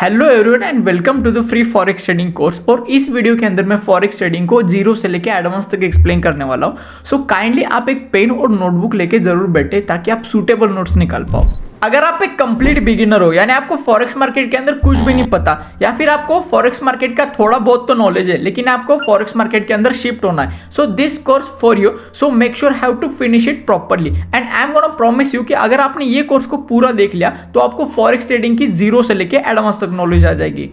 Hello everyone and welcome to the free forex trading course. और इस video के अंदर मैं फॉरेक्स ट्रेडिंग को जीरो से लेके एडवांस तक एक्सप्लेन करने वाला हूँ। सो काइंडली आप एक पेन और नोटबुक लेके जरूर बैठे ताकि आप सूटेबल नोट्स निकाल पाओ। अगर आप एक कंप्लीट बिगिनर हो यानी आपको फॉरेक्स मार्केट के अंदर कुछ भी नहीं पता या फिर आपको फॉरेक्स मार्केट का थोड़ा बहुत तो नॉलेज है लेकिन आपको फॉरेक्स मार्केट के अंदर शिफ्ट होना है, so this course for you. So make sure have to finish it properly and I am gonna promise you कि अगर आपने ये कोर्स को पूरा देख लिया तो आपको फॉरेक्स ट्रेडिंग की जीरो से लेके एडवांस तक नॉलेज आ जाएगी।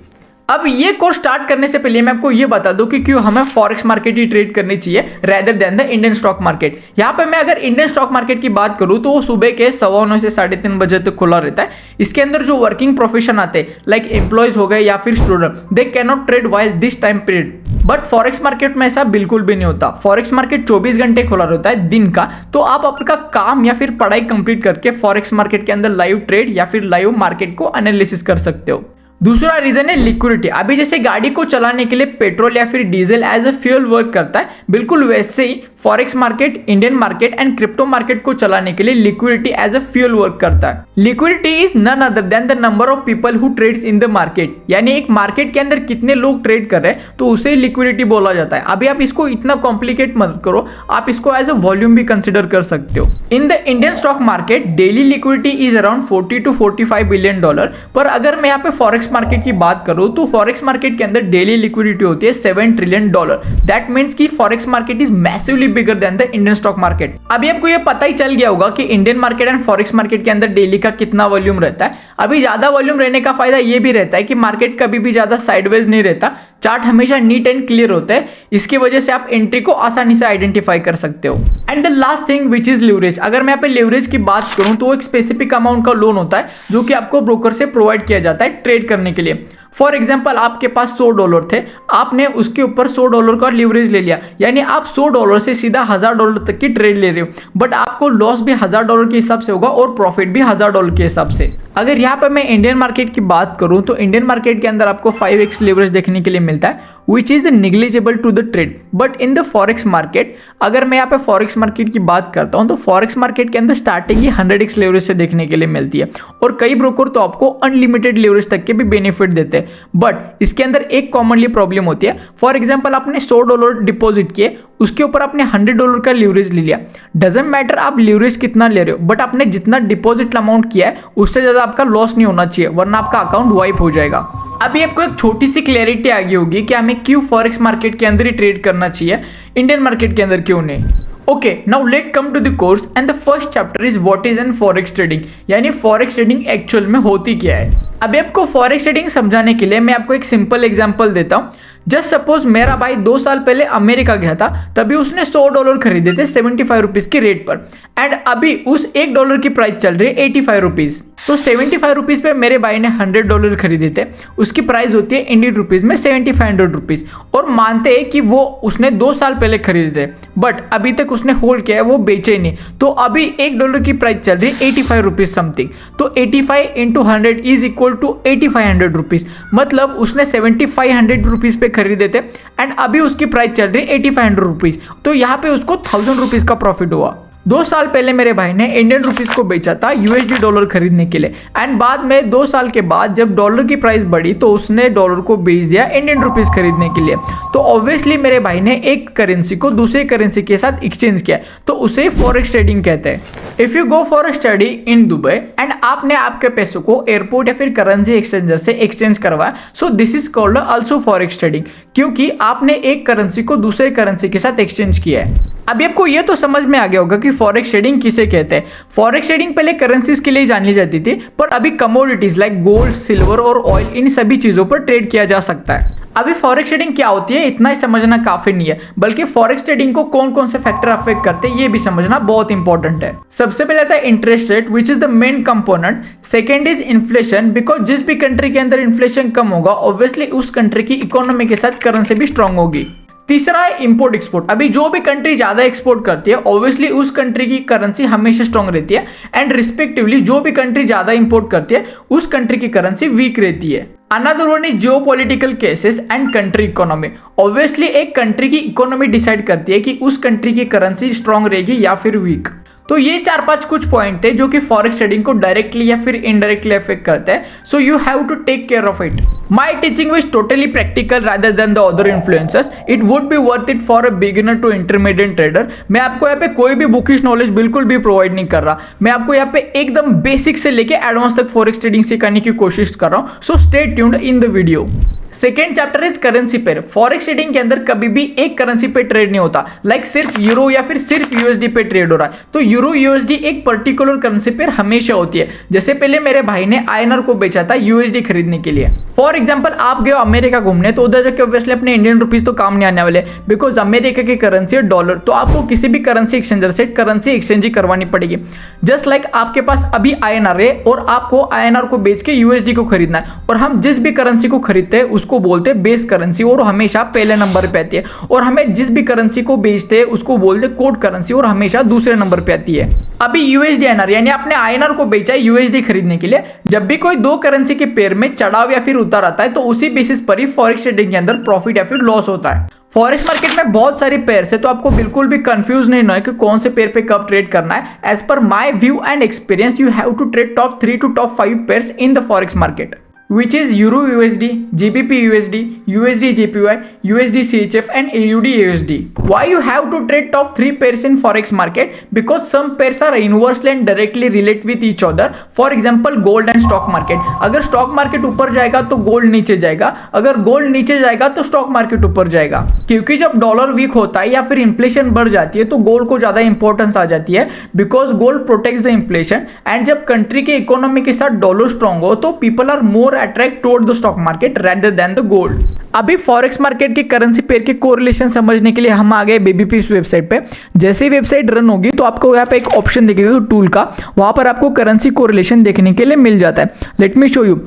अब ये कोर्स स्टार्ट करने से पहले मैं आपको ये बता दूं कि क्यों हमें फॉरेक्स मार्केट ही ट्रेड करनी चाहिए rather than the Indian stock market. यहाँ पे मैं अगर इंडियन स्टॉक मार्केट की बात करूं तो वो सुबह के 9:15 से 3:30 बजे तक खुला रहता है। इसके अंदर जो वर्किंग प्रोफेशन आते हैं लाइक एम्प्लॉयज हो गए या फिर student, they can not trade while this time period. But forex market में ऐसा बिल्कुल भी नहीं होता। फॉरेक्स मार्केट 24 घंटे खुला रहता है दिन का, तो आप आपका काम या फिर पढ़ाई कंप्लीट करके फॉरेक्स मार्केट के अंदर लाइव ट्रेड या फिर लाइव मार्केट को एनालिसिस कर सकते हो। दूसरा रीजन है लिक्विडिटी। अभी जैसे गाड़ी को चलाने के लिए पेट्रोल या फिर diesel as a fuel work करता है, बिल्कुल वैसे ही forex market, Indian market and crypto market को चलाने के लिए liquidity as a fuel work करता है। Liquidity is none other than the number of people who trades in the market, यानी एक मार्केट के अंदर कितने लोग ट्रेड कर रहे हैं तो उसे लिक्विडिटी बोला जाता है। अभी आप इसको इतना कॉम्प्लिकेट मत करो, आप इसको एज अ वॉल्यूम भी कंसिडर कर सकते हो। In the Indian stock market daily liquidity is around 40 to 45 billion dollar. पर अगर मैं यहाँ पे फॉरेक्स मार्केट की बात करूं तो फॉरेक्स मार्केट के अंदर डेली लिक्विडिटी होती है 7 ट्रिलियन डॉलर। दैट मींस कि forex market is massively bigger than the Indian stock market. अभी आपको ये पता ही चल गया होगा कि Indian market and forex market के अंदर डेली का कितना वॉल्यूम रहता है। अभी ज्यादा वॉल्यूम रहने का फायदा ये भी रहता है कि मार्केट कभी भी ज्यादा साइडवेज नहीं रहता, चार्ट हमेशा नीट एंड क्लियर होता है। इसकी वजह से आप एंट्री को आसानी से आइडेंटिफाई कर सकते हो। And the last thing which is leverage. अगर मैं यहाँ पे लिवरेज की बात करूं तो एक स्पेसिफिक अमाउंट का लोन होता है जो कि आपको ब्रोकर से प्रोवाइड किया जाता है ट्रेड करने के लिए। फॉर एग्जाम्पल आपके पास $100 थे, आपने उसके ऊपर $100 का लिवरेज ले लिया, यानी आप $100 से सीधा $1000 तक की ट्रेड ले रहे हो। बट आपको लॉस भी $1000 के हिसाब से होगा और प्रॉफिट भी $1000 के हिसाब से। अगर यहाँ पे मैं इंडियन मार्केट की बात करूं तो इंडियन मार्केट के अंदर आपको 5x लिवरेज देखने के लिए मिलता है which is negligible to the trade, but in the forex market, अगर मैं यहाँ पे फॉरेक्स मार्केट की बात करता हूँ तो फॉरेक्स मार्केट के अंदर स्टार्टिंग ही 100x लेवरेज से देखने के लिए मिलती है और कई ब्रोकर तो आपको अनलिमिटेड लेवरेज तक के भी बेनिफिट देते हैं। बट इसके अंदर एक कॉमनली प्रॉब्लम होती है। फॉर एग्जाम्पल आपने $100 डिपॉजिट किए, उसके ऊपर आपने $100 का लीवरेज ले लिया। डजेंट मैटर आप लीवरेज कितना ले रहे हो, बट आपने जितना डिपॉजिट अमाउंट किया है उससे ज्यादा आपका लॉस नहीं होना चाहिए, वरना आपका अकाउंट वाइप हो जाएगा। अभी आपको एक छोटी सी क्लैरिटी आ गई होगी कि हमें क्यों फॉरेक्स मार्केट के अंदर ही ट्रेड करना चाहिए, इंडियन मार्केट के अंदर क्यों नहीं। Okay, now let come to the course and the first chapter is what is an forex trading, यानी फॉरेक्स ट्रेडिंग एक्चुअल में होती क्या है। अभी आपको फॉरेक्स ट्रेडिंग समझाने के लिए मैं आपको एक सिंपल एग्जांपल देता हूं। जस्ट सपोज मेरा भाई 2 साल पहले अमेरिका गया था, तभी उसने $100 खरीदे थे 75 रुपीज की रेट पर एंड अभी उस $1 की प्राइस चल रही है 85 रुपीज। तो 75 रुपीज पे मेरे भाई ने $100 खरीदे थे, उसकी प्राइस होती है इंडियन रुपीज में 7500 रुपीज। और मानते हैं कि वो उसने 2 साल पहले खरीदे थे बट अभी तक उसने होल्ड किया है, वो बेचे नहीं। तो अभी $1 की प्राइस चल रही है 85 रुपीज समथिंग। तो 85 into 100 is equal to 8500 rupees, मतलब उसने 7500 रुपीज पे खरीदे थे एंड अभी उसकी प्राइस चल रही है 8500 रुपीज। तो यहाँ पे उसको 1000 रुपीज का प्रॉफिट हुआ। 2 साल पहले मेरे भाई ने इंडियन रुपीज को बेचा था यूएसडी डॉलर खरीदने के लिए एंड बाद में 2 साल के बाद जब डॉलर की प्राइस बढ़ी तो उसने डॉलर को बेच दिया इंडियन रुपीज खरीदने के लिए। तो ऑब्वियसली मेरे भाई ने एक करेंसी को दूसरी करेंसी के साथ एक्सचेंज किया, तो उसे फॉरेक्स ट्रेडिंग कहते हैं। If you go for a study in Dubai and आपने आपके पैसों को एयरपोर्ट या फिर करेंसी एक्सचेंजर से एक्सचेंज करवाया, so this is called also forex trading, क्योंकि आपने एक करेंसी को दूसरे करेंसी के साथ एक्सचेंज किया है। अभी आपको यह तो समझ में आ गया होगा कि फॉरेक्स ट्रेडिंग किसे कहते हैं। फॉरेक्स ट्रेडिंग पहले करेंसीज के लिए जानी जाती थी, पर अभी कमोडिटीज लाइक गोल्ड, सिल्वर और ऑयल, इन सभी चीजों पर ट्रेड किया जा सकता है। अभी फॉरेक्स ट्रेडिंग क्या होती है इतना ही समझना काफी नहीं है, बल्कि फॉरेक्स ट्रेडिंग को कौन कौन से फैक्टर अफेक्ट करते हैं ये भी समझना बहुत इंपॉर्टेंट है। सबसे पहले आता है interest rate which is the main component. Second is inflation, because जिस भी कंट्री के अंदर इन्फ्लेशन कम होगा ऑब्वियसली उस कंट्री की इकोनॉमी के साथ करेंसी भी स्ट्रांग होगी। तीसरा है इंपोर्ट एक्सपोर्ट। अभी जो भी कंट्री ज्यादा एक्सपोर्ट करती है ऑब्वियसली उस कंट्री की करेंसी हमेशा स्ट्रांग रहती है एंड रिस्पेक्टिवली जो भी कंट्री ज्यादा इंपोर्ट करती है उस कंट्री की करेंसी वीक रहती है। Another one is geopolitical cases and country economy. Obviously एक कंट्री की इकोनॉमी डिसाइड करती है कि उस कंट्री की करेंसी स्ट्रांग रहेगी या फिर वीक। तो ये 4-5 कुछ पॉइंट थे जो कि फॉरेक्स ट्रेडिंग को डायरेक्टली या फिर इनडायरेक्टली अफेक्ट करते हैं. So you have to take care of it. My teaching is totally practical rather than the other influencers. It would be worth it for a beginner to intermediate trader. मैं आपको यहाँ पे कोई भी bookish knowledge बिल्कुल भी provide नहीं कर रहा. मैं आपको यहाँ पे एकदम बेसिक से लेके एडवांस तक फॉरेक्स ट्रेडिंग सिखाने की कोशिश कर रहा हूँ. So stay tuned in the video. Second chapter is currency pair. Forex trading के अंदर कभी भी एक करेंसी पे ट्रेड नहीं होता. लाइक सिर्फ यूरो या फिर सिर्फ यूएसडी पे ट्रेड हो रहा है. तो यूरो यूएसडी एक पर्टिकुलर करेंसी पेयर हमेशा होती है. जैसे पहले मेरे भाई ने आईएनआर को बेचा था यूएसडी खरीदने के लिए. फॉर एग्जांपल आप गए अमेरिका घूमने, तो उधर जाके ऑब्वियसली अपने इंडियन रुपीज तो काम नहीं आने वाले, बिकॉज अमेरिका की करेंसी है डॉलर. तो आपको किसी भी करेंसी एक्सचेंजर से करेंसी एक्सचेंज ही करवानी पड़ेगी. जस्ट लाइक आपके पास अभी आईएनआर है और आपको आईएनआर को बेच के यूएसडी को खरीदना है. और हम जिस भी करेंसी को खरीदते हैं उसको बोलते हैं बेस करेंसी और हमेशा पहले नंबर पे आती है. और हमें जिस भी करेंसी को बेचते हैं उसको बोलते हैं कोड करेंसी और हमेशा दूसरे नंबर पे आती है. अभी यूएसडी आईएनआर यानी आपने आईएनआर को बेचा है यूएसडी खरीदने के लिए. जब भी कोई दो करेंसी के पेयर में चढ़ाव या फिर उतार आता है तो उसी बेसिस पर ही फॉरेक्स ट्रेडिंग के अंदर प्रॉफिट या फिर लॉस होता है. फॉरेक्स मार्केट में बहुत सारी पेयर्स है, तो आपको बिल्कुल भी कंफ्यूज नहीं होना है कि कौन से पेयर पे कब ट्रेड करना है. एज पर my view and experience you have to trade top 3 to top 5 pairs in the forex market, which is Euro USD, GBP USD, USD JPY, USD CHF and AUD USD. Why you have to trade top 3 pairs in forex market? Because some pairs are inversely and directly relate with each other. For example, gold and stock market. अगर stock market ऊपर जाएगा तो gold नीचे जाएगा, अगर gold नीचे जाएगा तो stock market ऊपर जाएगा. क्योंकि जब डॉलर वीक होता है या फिर इन्फ्लेशन बढ़ जाती है तो गोल्ड को ज्यादा इंपॉर्टेंस आ जाती है, because gold protects the inflation. And जब कंट्री के इकोनॉमी के साथ डॉलर स्ट्रॉन्ग हो तो people are more attract toward the stock market rather than the gold. अभी फॉरेक्स मार्केट की करेंसी पेयर के कोरिलेशन समझने के लिए हम आ गए बेबीपीप्स वेबसाइट पे. जैसे ही वेबसाइट रन होगी तो आपको यहाँ पे एक ऑप्शन दिखेगा टूल का, वहां पर आपको करेंसी कोरिलेशन देखने के लिए मिल जाता है. Let me show you.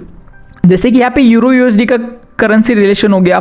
जैसे कि यहाँ पे यूरो यूएसडी का करेंसी रिलेशन हो गया,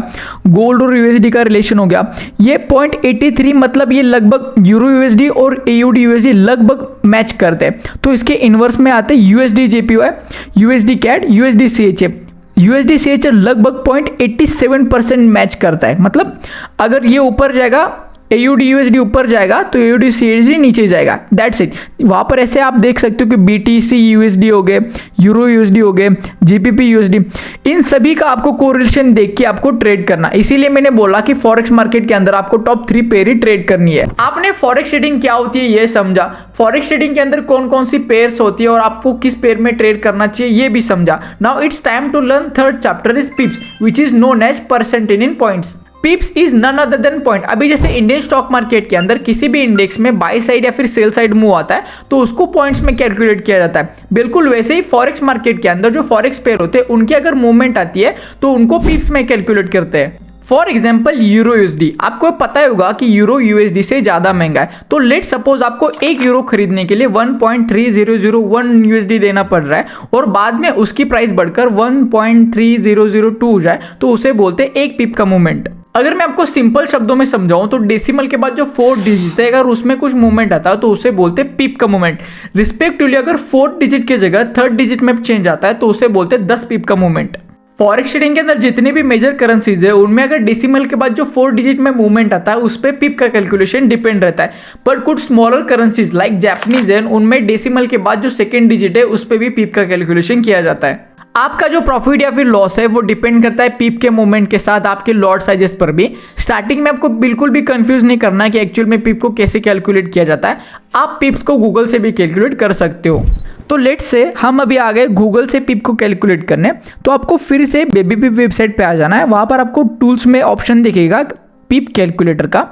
गोल्ड और यूएसडी का रिलेशन हो गया. ये 0.83 मतलब ये लगभग यूरो यूएसडी और एयूडी यूएसडी लगभग मैच करते हैं. तो इसके इनवर्स में आते हैं USD JPY, USD CAD, USD CHF. USD CHF लगभग 0.87% मैच करता है. मतलब अगर ये ऊपर जाएगा, एयूडी यूएसडी ऊपर जाएगा तो एयूडी सीएचडी नीचे जाएगा. That's it. वहां पर ऐसे आप देख सकते हो कि बीटीसी यूएसडी हो गए, यूरो यूएसडी हो गए, जीपीपी यूएसडी, इन सभी का आपको कोरिलेशन देख के आपको ट्रेड करना. इसीलिए मैंने बोला कि फॉरेक्स मार्केट के अंदर आपको टॉप 3 पेयर ही ट्रेड करनी है. आपने फॉरेक्स ट्रेडिंग क्या होती है ये समझा, फॉरेक्स ट्रेडिंग के अंदर कौन कौन सी पेयर्स होती है और आपको किस पेयर में ट्रेड करना चाहिए ये भी समझा. Now it's time to learn third chapter is pips, which is known as percentage in points. Pips is none other than point. अभी जैसे इंडियन स्टॉक मार्केट के अंदर किसी भी इंडेक्स में बाय साइड या फिर सेल साइड मूव आता है तो उसको पॉइंट्स में कैलकुलेट किया जाता है. बिल्कुल वैसे ही फॉरेक्स मार्केट के अंदर जो फॉरेक्स पेयर होते हैं उनकी अगर मूवमेंट आती है तो उनको पिप्स में कैलकुलेट करते हैं. फॉर एग्जाम्पल यूरो यूएसडी, आपको पता होगा कि यूरो यूएसडी से ज्यादा महंगा है. तो लेट सपोज आपको 1 यूरो खरीदने के लिए 1.3001 यूएसडी देना पड़ रहा है और बाद में उसकी प्राइस बढ़कर 1.3002 हो जाए तो उसे बोलते हैं 1 पिप का मूवमेंट. अगर मैं आपको सिंपल शब्दों में समझाऊं तो डेसिमल के बाद जो 4 डिजिट है अगर उसमें कुछ मूवमेंट आता है तो उसे बोलते हैं पिप का मूवमेंट. रिस्पेक्टिवली अगर 4 डिजिट की जगह 3rd डिजिट में चेंज आता है तो उसे बोलते हैं 10 पिप का मूवमेंट. फॉरेक्स ट्रेडिंग के अंदर जितने भी मेजर करेंसीज है उनमें अगर डेसिमल के बाद जो 4 डिजिट में मूवमेंट आता है उस पर पिप का कैलकुलेशन डिपेंड रहता है. पर कुछ स्मॉलर करेंसीज लाइक जापानीज है उनमें डेसिमल के बाद जो 2nd डिजिट है उस पर भी पिप का कैलकुलेशन किया जाता है. आपका जो प्रॉफिट या फिर लॉस है वो डिपेंड करता है पीप के मूवमेंट के साथ आपके लॉट साइजेस पर भी. स्टार्टिंग में आपको बिल्कुल भी कंफ्यूज नहीं करना है कि एक्चुअल में पीप को कैसे कैलकुलेट किया जाता है. आप पिप्स को गूगल से भी कैलकुलेट कर सकते हो. तो लेट्स से हम अभी आ गए गूगल से पिप को कैलकुलेट करने. तो आपको फिर से बेबीपीप वेबसाइट पे आ जाना है. वहां पर आपको टूल्स में ऑप्शन दिखेगा पिप कैलकुलेटर का,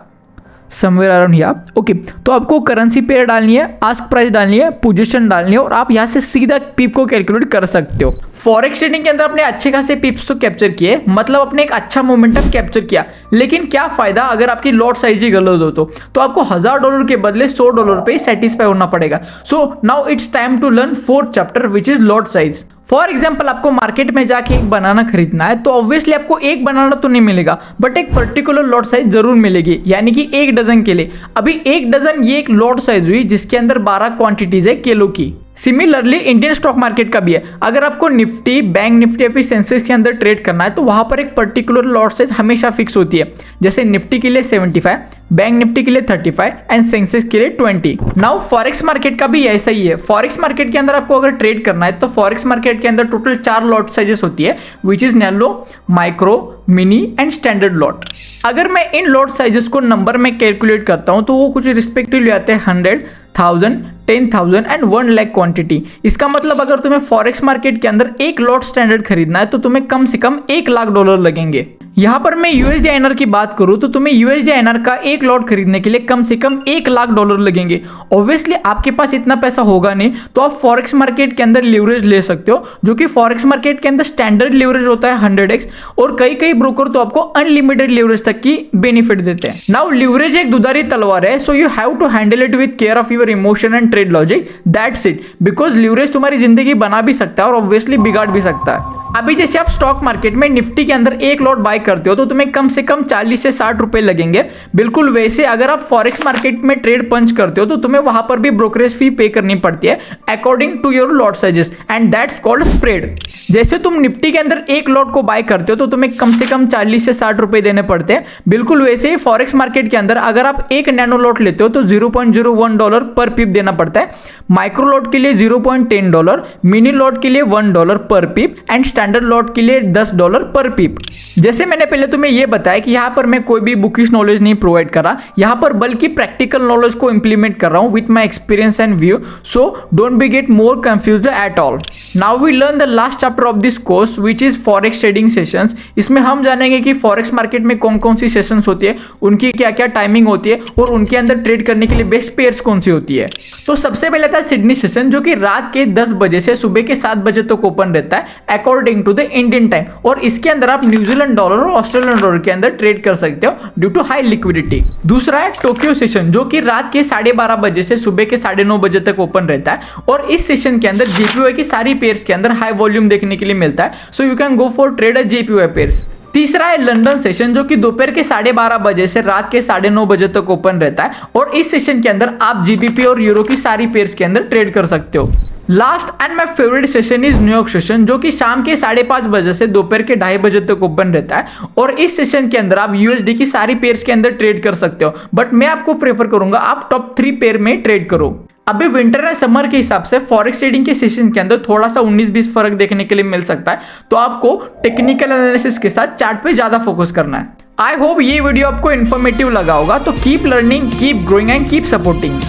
समवेयर अराउंड हियर. ओके, तो आपको करेंसी पेयर डालनी है, आस्क प्राइस डालनी है, पोजीशन डालनी है और आप यहाँ से सीधा पिप को कैलकुलेट कर सकते हो. फॉरेक्स ट्रेडिंग के अंदर अपने अच्छे खासे पिप्स तो कैप्चर किए, मतलब अपने एक अच्छा मोमेंटम कैप्चर किया. लेकिन क्या फायदा अगर आपकी लॉट साइज ही गलत हो तो आपको $1000 के बदले $100 पे सेटिस्फाई होना पड़ेगा. So now it's time to learn 4th chapter which is lot size. For example आपको मार्केट में जाके एक बनाना खरीदना है तो ऑब्वियसली आपको एक बनाना तो नहीं मिलेगा बट एक पर्टिकुलर लॉट साइज जरूर मिलेगी, यानी कि 1 डजन के लिए. अभी 1 डजन ये एक लॉट साइज हुई जिसके अंदर 12 क्वांटिटीज है किलो की. सिमिलरली इंडियन स्टॉक मार्केट का भी है। अगर आपको निफ्टी, बैंक निफ्टी या फिर सेंसेक्स के अंदर ट्रेड करना है तो वहां पर एक पर्टिकुलर लॉट साइज हमेशा फिक्स होती है। जैसे निफ्टी के लिए 75, बैंक निफ्टी के लिए 35 एंड सेंसेक्स के लिए 20। नाउ फॉरेक्स मार्केट का भी ऐसा ही है। फॉरेक्स मार्केट के अंदर आपको अगर ट्रेड करना है तो फॉरेक्स मार्केट के अंदर टोटल 4 लॉट साइजेस होती है, which is nano, micro, mini and standard lot. अगर मैं इन लॉट साइजेस को नंबर में कैलकुलेट करता हूं तो वो कुछ रिस्पेक्टिवली आते हैं 100, 1000, 10,000 एंड 1 लाख क्वांटिटी। इसका मतलब अगर तुम्हें फॉरेक्स मार्केट के अंदर एक लॉट स्टैंडर्ड खरीदना है तो तुम्हें कम से कम $1 लाख लगेंगे। यहां पर मैं यूएसडी आईएनआर की बात करूं तो तुम्हें यूएसडी आईएनआर का एक लॉट खरीदने के लिए कम से कम $1 लाख लगेंगे। ऑब्वियसली आपके पास इतना पैसा होगा नहीं तो आप फॉरेक्स मार्केट के अंदर लीवरेज ले सकते हो, जो कि फॉरेक्स मार्केट के अंदर स्टैंडर्ड लीवरेज होता है 100x, और कई ब्रोकर तो आपको अनलिमिटेड लीवरेज तक की बेनिफिट देते हैं। नाउ लीवरेज एक दुधारी तलवार है, so you have to handle it with care of your emotion and trade logic, that's it. Because leverage तुम्हारी जिंदगी बना भी सकता है और ऑब्वियसली बिगाड़ भी सकता है। अभी जैसे आप स्टॉक मार्केट में निफ्टी के अंदर एक लॉट बाय करते हो तो तुम्हें कम से कम 40 से 60 रुपए लगेंगे। बिल्कुल वैसे अगर आप फॉरेक्स मार्केट में ट्रेड पंच करते हो तो तुम्हें वहां पर भी ब्रोकरेज फी पे करनी पड़ती है according to your lot sizes and that's called spread. जैसे तुम निफ्टी के अंदर एक लॉट को बाय करते हो तो तुम्हें कम से कम 40 से 60 रुपए देने पड़ते हैं। बिल्कुल वैसे ही फॉरेक्स मार्केट के अंदर अगर आप एक नैनो लॉट लेते हो तो $0.01 पर पिप देना पड़ता है, माइक्रो लॉट के लिए $0.10, मिनी लॉट के लिए $1 पर पिप एंड स्टैंडर्ड लॉट के लिए $10 पर पिप। जैसे मैंने पहले तुम्हें यह बताया कि यहां पर मैं कोई भी बुकिश नॉलेज नहीं प्रोवाइड कर रहा, यहां पर बल्कि प्रैक्टिकल नॉलेज को इंप्लीमेंट कर रहा हूं with my experience and view, so don't be get more confused at all. Now we learn the last chapter of this course which is forex trading sessions. इसमें हम जानेंगे कि फॉरेक्स मार्केट में कौन कौन सी सेशंस होती है, उनकी क्या क्या टाइमिंग होती है और उनके अंदर ट्रेड करने के लिए बेस्ट पेयर्स कौन सी होती है। तो सबसे पहले था सिडनी सेशन, जो कि रात के 10 बजे से सुबह के 7 बजे तक ओपन रहता है according to the Indian time, और इसके अंदर आप न्यूजीलैंड डॉलर और ऑस्ट्रेलियन डॉलर के अंदर ट्रेड कर सकते हो ड्यू टू हाई लिक्विडिटी। दूसरा है टोक्यो सेशन, जो कि रात के 12:30 बजे से सुबह के 9:30 बजे तक ओपन रहता है, और इस सेशन के अंदर जेपीओआई की सारी पेयर्स के अंदर हाई वॉल्यूम देखने के लिए मिलता है, so you can go for trade जेपीओआई पेयर्स। तीसरा है लंदन सेशन, जो कि दोपहर के 12:30 बजे से रात के 9:30 बजे तक ओपन रहता है, और इस सेशन के अंदर आप जीबीपी और यूरो की सारी पेयर्स के अंदर ट्रेड कर सकते हो। Last and my favourite session is New York session, जो कि शाम के 5:30 बजे से दोपहर के 2:30 बजे तक ओपन रहता है, और इस सेशन के अंदर आप यूएसडी की सारी पेयर्स के अंदर ट्रेड कर सकते हो, बट मैं आपको प्रेफर करूंगा आप टॉप 3 पेयर में ट्रेड करो। अभी विंटर एंड समर के हिसाब से फॉरेक्स ट्रेडिंग के सेशन के अंदर थोड़ा सा 19-20 फर्क देखने के लिए मिल सकता है, तो आपको टेक्निकल एनालिसिस के साथ चार्ट पे ज्यादा फोकस करना है। आई होप ये वीडियो आपको इन्फॉर्मेटिव लगा होगा, तो keep learning, keep growing and keep supporting.